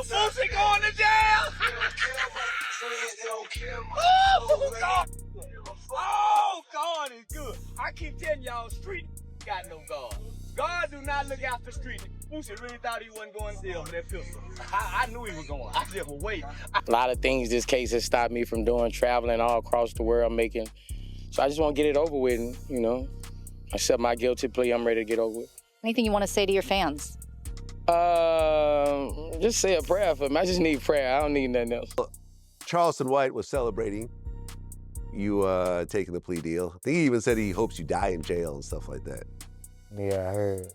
Boosie going to jail! Oh, God! Oh, God is good. I keep telling y'all, street got no God. God do not look after street. Boosie really thought he wasn't going to jail with that pistol. I knew he was going. I just was waiting. A lot of things this case has stopped me from doing, traveling all across the world, making. So I just want to get it over with, and, you know, accept my guilty plea. I'm ready to get over with. Anything you want to say to your fans? Just say a prayer for me. I just need prayer. I don't need nothing else. Charleston White was celebrating you taking the plea deal. I think he even said he hopes you die in jail and stuff like that. Yeah, I heard.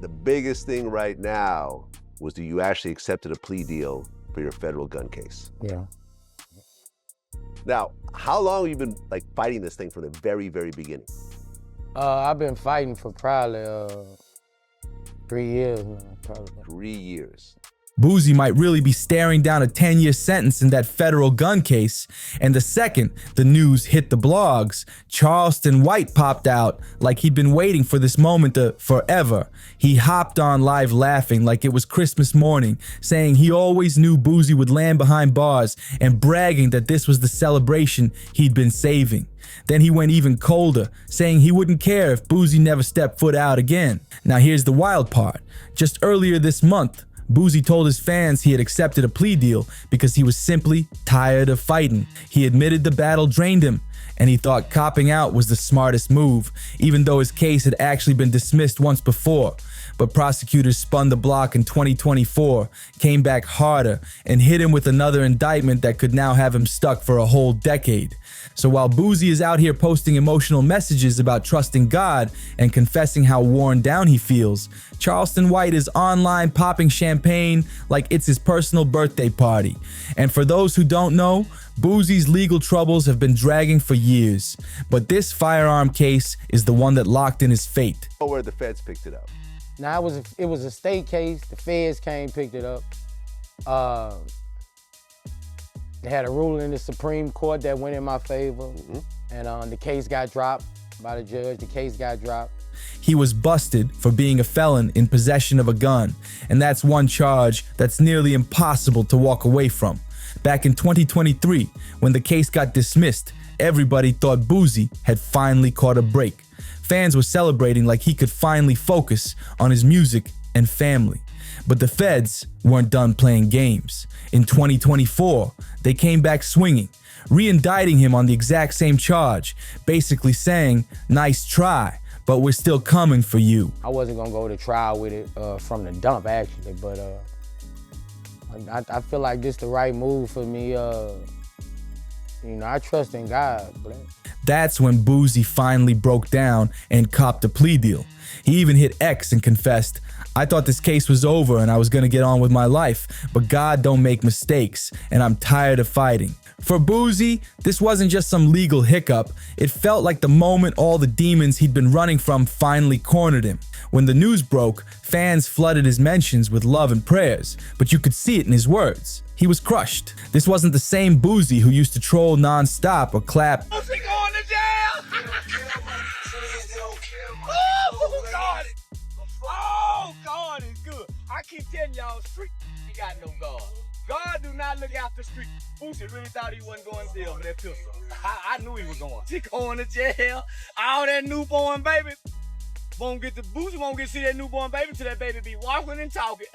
The biggest thing right now was that you actually accepted a plea deal for your federal gun case. Yeah. Now, how long have you been fighting this thing from the very, very beginning? I've been fighting for probably 3 years now, probably. 3 years. Boosie might really be staring down a 10-year sentence in that federal gun case, and the second the news hit the blogs, Charleston White popped out like he'd been waiting for this moment forever. He hopped on live laughing like it was Christmas morning, saying he always knew Boosie would land behind bars and bragging that this was the celebration he'd been saving. Then he went even colder, saying he wouldn't care if Boosie never stepped foot out again. Now here's the wild part. Just earlier this month, Boosie told his fans he had accepted a plea deal because he was simply tired of fighting. He admitted the battle drained him, and he thought copping out was the smartest move, even though his case had actually been dismissed once before. But prosecutors spun the block in 2024, came back harder, and hit him with another indictment that could now have him stuck for a whole decade. So while Boosie is out here posting emotional messages about trusting God and confessing how worn down he feels, Charleston White is online popping champagne like it's his personal birthday party. And for those who don't know, Boosie's legal troubles have been dragging for years. But this firearm case is the one that locked in his fate. Oh, where the feds picked it up. Now, it was a state case. The feds came, picked it up. They had a ruling in the Supreme Court that went in my favor, and the case got dropped by the judge. The case got dropped. He was busted for being a felon in possession of a gun, and that's one charge that's nearly impossible to walk away from. Back in 2023, when the case got dismissed, everybody thought Boosie had finally caught a break. Fans were celebrating like he could finally focus on his music and family. But the feds weren't done playing games. In 2024, they came back swinging, re-indicting him on the exact same charge, basically saying, "Nice try, but we're still coming for you." I wasn't gonna go to trial with it from the dump, actually, but I feel like this the right move for me. You know, I trust in God. That's when Boosie finally broke down and copped a plea deal. He even hit X and confessed, "I thought this case was over and I was gonna get on with my life, but God don't make mistakes, and I'm tired of fighting." For Boosie, this wasn't just some legal hiccup. It felt like the moment all the demons he'd been running from finally cornered him. When the news broke, fans flooded his mentions with love and prayers, but you could see it in his words. He was crushed. This wasn't the same Boosie who used to troll non-stop or clap. Boosie going to jail! Oh, God! Oh, God is good. I keep telling y'all, street ain't got no God. God do not look after street. Boosie really thought he wasn't going to jail with that pistol. I knew he was going. He going to jail. All that newborn baby. Boosie won't get to see that newborn baby till that baby be walking and talking.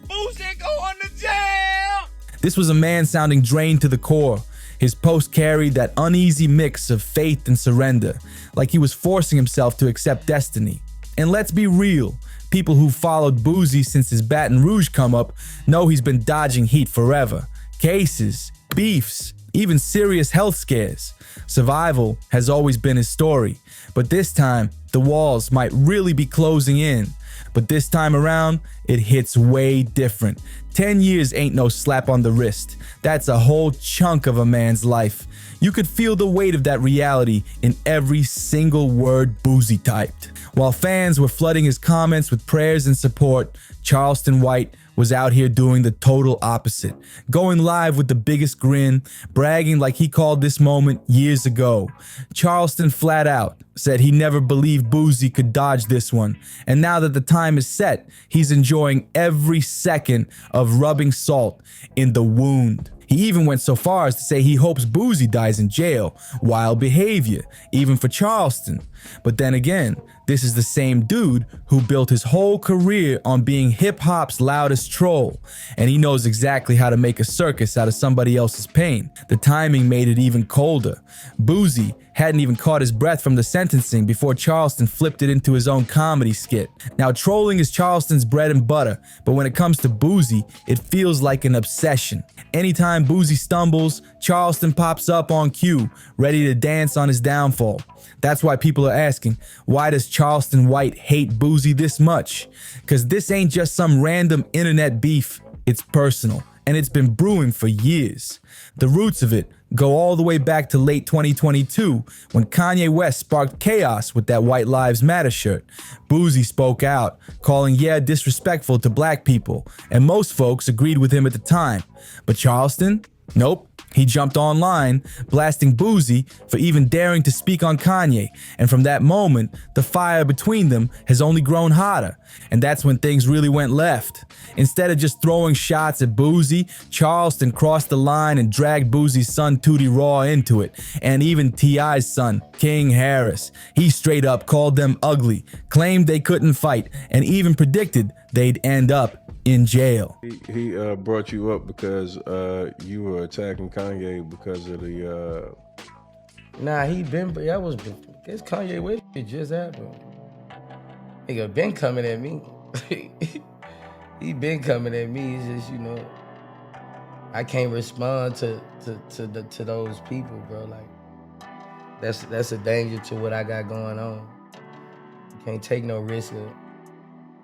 Boosie going to jail! This was a man sounding drained to the core. His post carried that uneasy mix of faith and surrender, like he was forcing himself to accept destiny. And let's be real, people who followed Boosie since his Baton Rouge come up know he's been dodging heat forever. Cases, beefs, even serious health scares. Survival has always been his story, but this time the walls might really be closing in. But this time around, it hits way different. 10 years ain't no slap on the wrist. That's a whole chunk of a man's life. You could feel the weight of that reality in every single word Boosie typed. While fans were flooding his comments with prayers and support, Charleston White was out here doing the total opposite, going live with the biggest grin, bragging like he called this moment years ago. Charleston flat out said he never believed Boosie could dodge this one, and now that the time is set, he's enjoying every second of rubbing salt in the wound. He even went so far as to say he hopes Boosie dies in jail. Wild behavior, even for Charleston. But then again, this is the same dude who built his whole career on being hip-hop's loudest troll, and he knows exactly how to make a circus out of somebody else's pain. The timing made it even colder. Boosie hadn't even caught his breath from the sentencing before Charleston flipped it into his own comedy skit. Now, trolling is Charleston's bread and butter, but when it comes to Boosie, it feels like an obsession. Anytime Boosie stumbles, Charleston pops up on cue, ready to dance on his downfall. That's why people are asking, why does Charleston White hate Boosie this much? Because this ain't just some random internet beef, it's personal, and it's been brewing for years. The roots of it go all the way back to late 2022 when Kanye West sparked chaos with that White Lives Matter shirt. Boosie spoke out, calling Yeah disrespectful to black people, and most folks agreed with him at the time. But Charleston? Nope. He jumped online, blasting Boosie for even daring to speak on Kanye, and from that moment, the fire between them has only grown hotter, and that's when things really went left. Instead of just throwing shots at Boosie, Charleston crossed the line and dragged Boosie's son Tootie Raw into it, and even T.I.'s son, King Harris. He straight up called them ugly, claimed they couldn't fight, and even predicted they'd end up in jail. He brought you up because you were attacking Kanye because of the. Nah, that was, this Kanye West shit just happened. Nigga been coming at me. He been coming at me. It's just, you know, I can't respond to those people, bro. Like, that's a danger to what I got going on. You can't take no risk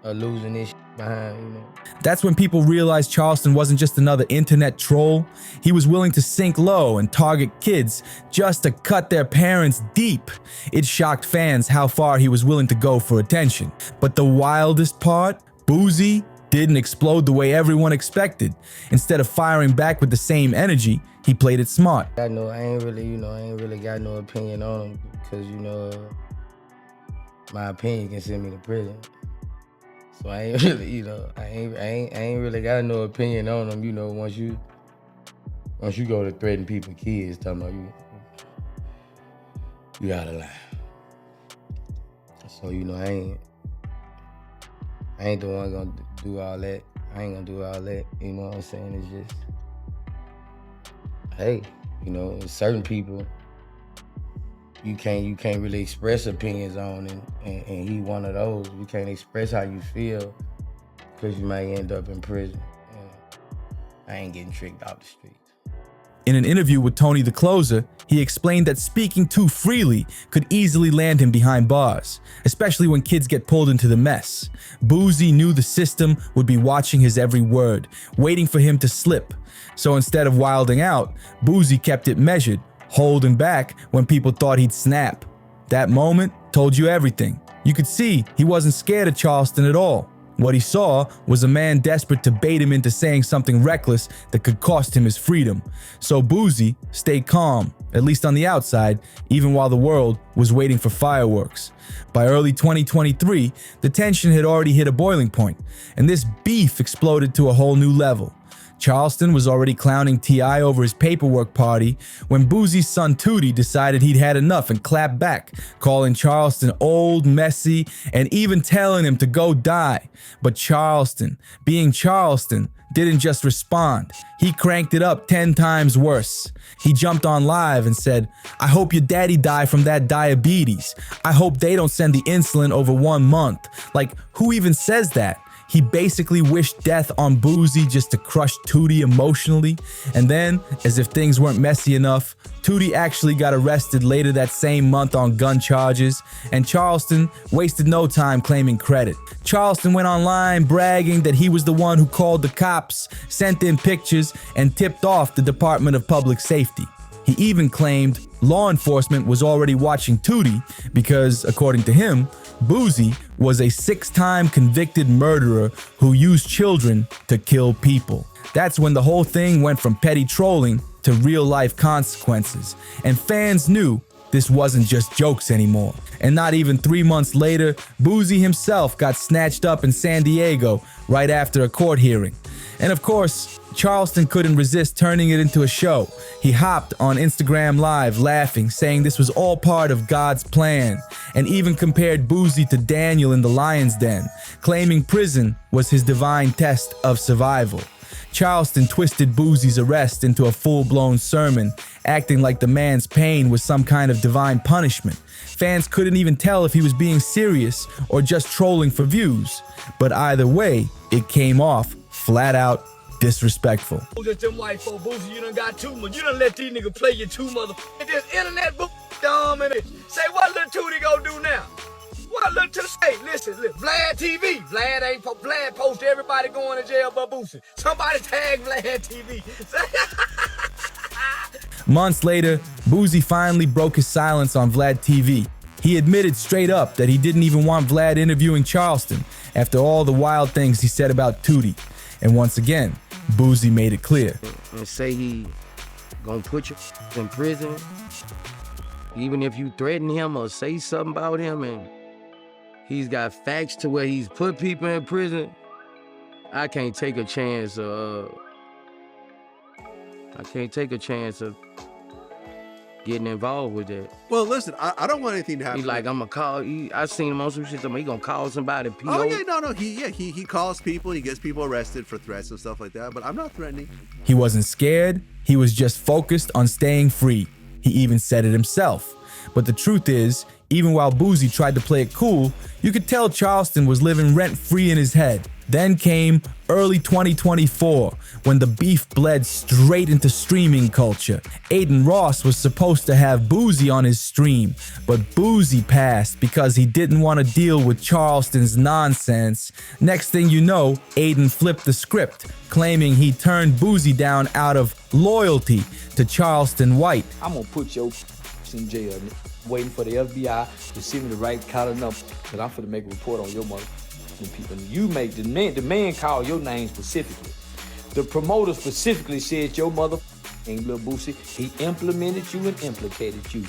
of losing this shit behind, you know. That's when people realized Charleston wasn't just another internet troll. He was willing to sink low and target kids just to cut their parents deep. It shocked fans how far he was willing to go for attention. But the wildest part, Boosie didn't explode the way everyone expected. Instead of firing back with the same energy, he played it smart. I ain't really got no opinion on him because, you know, my opinion can send me to prison. So I ain't really, you know, I ain't really got no opinion on them. You know, once you go to threaten people, kids, talking about you out of line. So, you know, I ain't the one gonna do all that. I ain't gonna do all that. You know what I'm saying? It's just, hey, you know, certain people you can't really express opinions on, and he one of those. You can't express how you feel because you might end up in prison. And I ain't getting tricked off the streets. In an interview with Tony the Closer, he explained that speaking too freely could easily land him behind bars, especially when kids get pulled into the mess. Boosie knew the system would be watching his every word, waiting for him to slip. So instead of wilding out, Boosie kept it measured, holding back when people thought he'd snap. That moment told you everything. You could see he wasn't scared of Charleston at all. What he saw was a man desperate to bait him into saying something reckless that could cost him his freedom. So Boosie stayed calm, at least on the outside, even while the world was waiting for fireworks. By early 2023, the tension had already hit a boiling point, and this beef exploded to a whole new level. Charleston was already clowning T.I. over his paperwork party when Boosie's son Tootie decided he'd had enough and clapped back, calling Charleston old, messy, and even telling him to go die. But Charleston, being Charleston, didn't just respond. He cranked it up 10 times worse. He jumped on live and said, "I hope your daddy died from that diabetes. I hope they don't send the insulin over 1 month." Like, who even says that? He basically wished death on Boosie just to crush Tootie emotionally. And then, as if things weren't messy enough, Tootie actually got arrested later that same month on gun charges, and Charleston wasted no time claiming credit. Charleston went online bragging that he was the one who called the cops, sent in pictures, and tipped off the Department of Public Safety. He even claimed law enforcement was already watching Tootie because, according to him, Boosie was a 6-time convicted murderer who used children to kill people. That's when the whole thing went from petty trolling to real-life consequences, and fans knew this wasn't just jokes anymore. And not even 3 months later, Boosie himself got snatched up in San Diego right after a court hearing. And of course, Charleston couldn't resist turning it into a show. He hopped on Instagram Live laughing, saying this was all part of God's plan, and even compared Boosie to Daniel in the lion's den, claiming prison was his divine test of survival. Charleston twisted Boosie's arrest into a full-blown sermon, acting like the man's pain was some kind of divine punishment. Fans couldn't even tell if he was being serious or just trolling for views. But either way, it came off flat out disrespectful. Just them white folk, Boosie, you done got too much. You done let these niggas play you too motherfuckers. This internet book dumb and it. Say what little Tootie gonna do now? What little to say? Listen, Vlad TV. Vlad post everybody going to jail but Boosie. Somebody tag Vlad TV. Months later, Boosie finally broke his silence on Vlad TV. He admitted straight up that he didn't even want Vlad interviewing Charleston after all the wild things he said about Tootie. And once again, Boosie made it clear. And say he gonna put you in prison, even if you threaten him or say something about him and he's got facts to where he's put people in prison, I can't take a chance of getting involved with that. Well, listen, I don't want anything to happen. He's like, I'm gonna call. I seen him on some shit. He gonna call somebody. PO. Oh yeah, no. He calls people. He gets people arrested for threats and stuff like that. But I'm not threatening. He wasn't scared. He was just focused on staying free. He even said it himself. But the truth is, even while Boosie tried to play it cool, you could tell Charleston was living rent-free in his head. Then came early 2024, when the beef bled straight into streaming culture. Aiden Ross was supposed to have Boosie on his stream, but Boosie passed because he didn't want to deal with Charleston's nonsense. Next thing you know, Aiden flipped the script, claiming he turned Boosie down out of loyalty to Charleston White. I'm gonna put your in jail, waiting for the FBI to send me the right kind of number, because I'm finna make a report on your mother. People. You make the man call your name specifically. The promoter specifically said your mother ain't Lil Boosie. He implemented you and implicated you.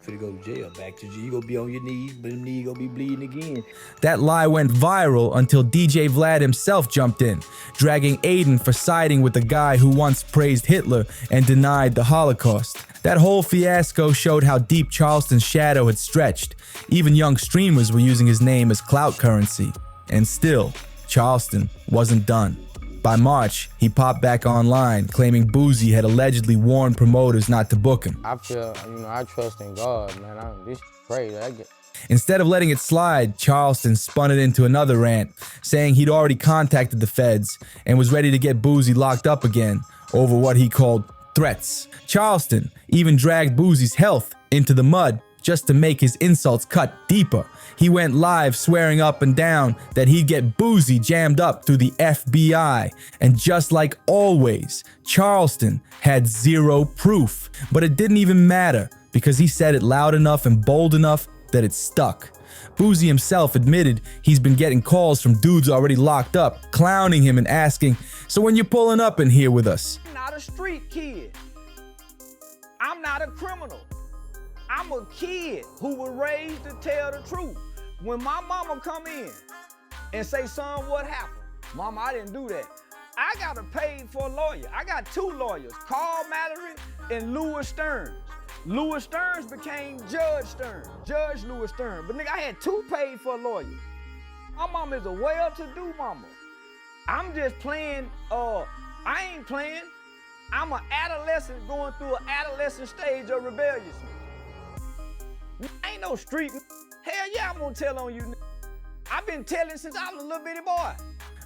Finna go to jail, back to jail. You gonna be on your knees, but them knees gonna be bleeding again. That lie went viral until DJ Vlad himself jumped in, dragging Aiden for siding with the guy who once praised Hitler and denied the Holocaust. That whole fiasco showed how deep Charleston's shadow had stretched. Even young streamers were using his name as clout currency. And still, Charleston wasn't done. By March, he popped back online, claiming Boosie had allegedly warned promoters not to book him. I feel, I trust in God, man. This crazy. Instead of letting it slide, Charleston spun it into another rant, saying he'd already contacted the feds and was ready to get Boosie locked up again over what he called threats. Charleston even dragged Boosie's health into the mud just to make his insults cut deeper. He went live swearing up and down that he'd get Boosie jammed up through the FBI. And just like always, Charleston had zero proof. But it didn't even matter because he said it loud enough and bold enough that it stuck. Boosie himself admitted he's been getting calls from dudes already locked up, clowning him and asking, "So when you're pulling up in here with us?" I'm not a street kid. I'm not a criminal. I'm a kid who was raised to tell the truth. When my mama come in and say, "Son, what happened?" "Mama, I didn't do that." I got to pay for a lawyer. I got 2 lawyers, Carl Mallory and Louis Stearns. Louis Stearns became Judge Stearns, Judge Louis Stearns. But nigga, I had 2 paid for a lawyer. My mama is a well-to-do mama. I'm just playing, I ain't playing. I'm an adolescent going through an adolescent stage of rebelliousness. I ain't no street. Hell yeah, I'm gonna tell on you. I've been telling since I was a little bitty boy.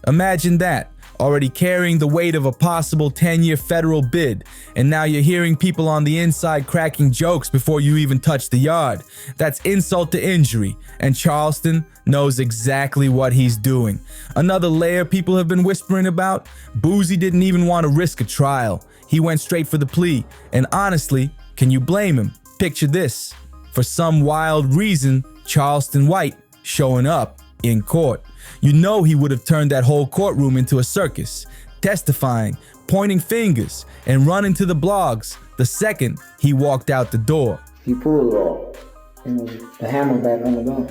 Imagine that, already carrying the weight of a possible 10-year federal bid, and now you're hearing people on the inside cracking jokes before you even touch the yard. That's insult to injury, and Charleston knows exactly what he's doing. Another layer people have been whispering about, Boosie didn't even want to risk a trial. He went straight for the plea, and honestly, can you blame him? Picture this. For some wild reason, Charleston White showing up in court. You know he would have turned that whole courtroom into a circus, testifying, pointing fingers, and running to the blogs the second he walked out the door. He pulled off, the hammer back on the gun.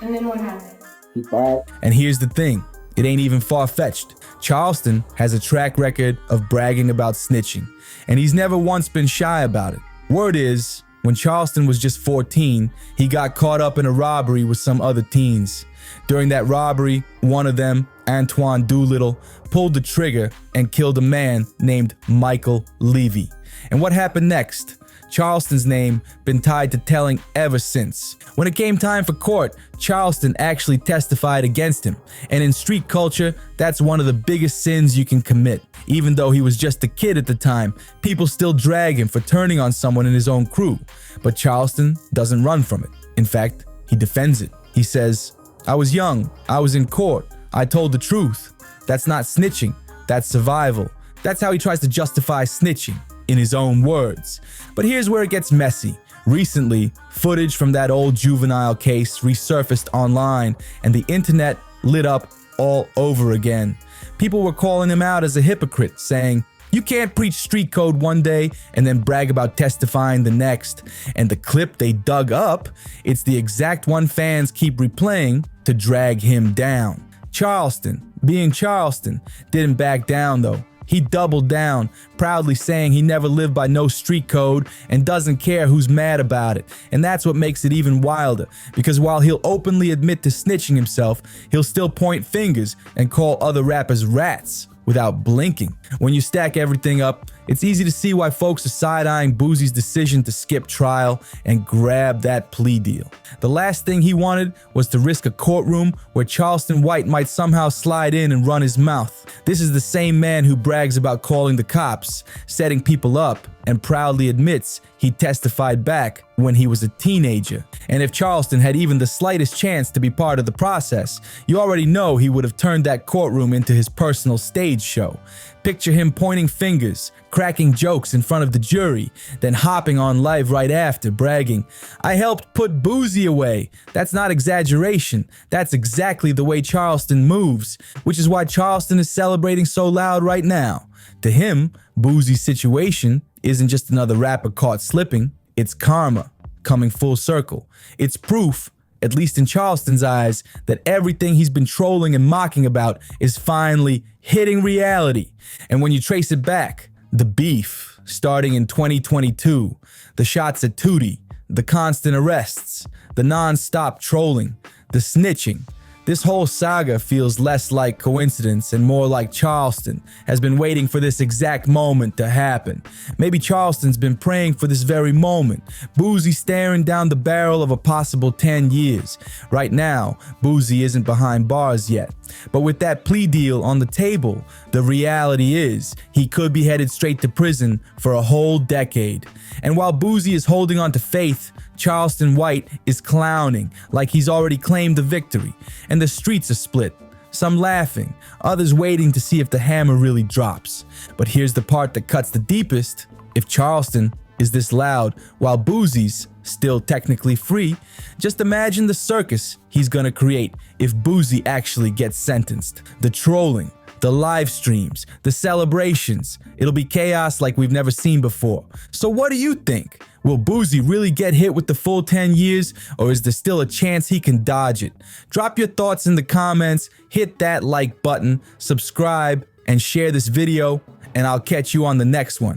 And then what happened? He fired. And here's the thing, it ain't even far-fetched. Charleston has a track record of bragging about snitching, and he's never once been shy about it. Word is, when Charleston was just 14, he got caught up in a robbery with some other teens. During that robbery, one of them, Antoine Doolittle, pulled the trigger and killed a man named Michael Levy. And what happened next? Charleston's name been tied to telling ever since. When it came time for court, Charleston actually testified against him. And in street culture, that's one of the biggest sins you can commit. Even though he was just a kid at the time, people still drag him for turning on someone in his own crew. But Charleston doesn't run from it. In fact, he defends it. He says, "I was young, I was in court, I told the truth. That's not snitching, that's survival." That's how he tries to justify snitching, in his own words. But here's where it gets messy. Recently, footage from that old juvenile case resurfaced online, and the internet lit up all over again. People were calling him out as a hypocrite, saying, "You can't preach street code one day and then brag about testifying the next." And the clip they dug up, it's the exact one fans keep replaying to drag him down. Charleston, being Charleston, didn't back down though. He doubled down, proudly saying he never lived by no street code and doesn't care who's mad about it. And that's what makes it even wilder, because while he'll openly admit to snitching himself, he'll still point fingers and call other rappers rats without blinking. When you stack everything up, it's easy to see why folks are side-eyeing Boosie's decision to skip trial and grab that plea deal. The last thing he wanted was to risk a courtroom where Charleston White might somehow slide in and run his mouth. This is the same man who brags about calling the cops, setting people up, and proudly admits he testified back when he was a teenager. And if Charleston had even the slightest chance to be part of the process, you already know he would have turned that courtroom into his personal stage show. Picture him pointing fingers, cracking jokes in front of the jury, then hopping on live right after, bragging, "I helped put Boosie away." That's not exaggeration. That's exactly the way Charleston moves, which is why Charleston is celebrating so loud right now. To him, Boosie's situation isn't just another rapper caught slipping, it's karma coming full circle. It's proof, at least in Charleston's eyes, that everything he's been trolling and mocking about is finally hitting reality. And when you trace it back, the beef starting in 2022, the shots at Tootie, the constant arrests, the non-stop trolling, the snitching, this whole saga feels less like coincidence and more like Charleston has been waiting for this exact moment to happen. Maybe Charleston's been praying for this very moment. Boosie staring down the barrel of a possible 10 years. Right now, Boosie isn't behind bars yet. But with that plea deal on the table, the reality is he could be headed straight to prison for a whole decade. And while Boosie is holding on to faith, Charleston White is clowning like he's already claimed the victory. And the streets are split. Some laughing, others waiting to see if the hammer really drops. But here's the part that cuts the deepest. If Charleston is this loud while Boosie's still technically free, just imagine the circus he's gonna create if Boosie actually gets sentenced. The trolling, the live streams, the celebrations. It'll be chaos like we've never seen before. So what do you think? Will Boosie really get hit with the full 10 years, or is there still a chance he can dodge it? Drop your thoughts in the comments, hit that like button, subscribe, and share this video, and I'll catch you on the next one.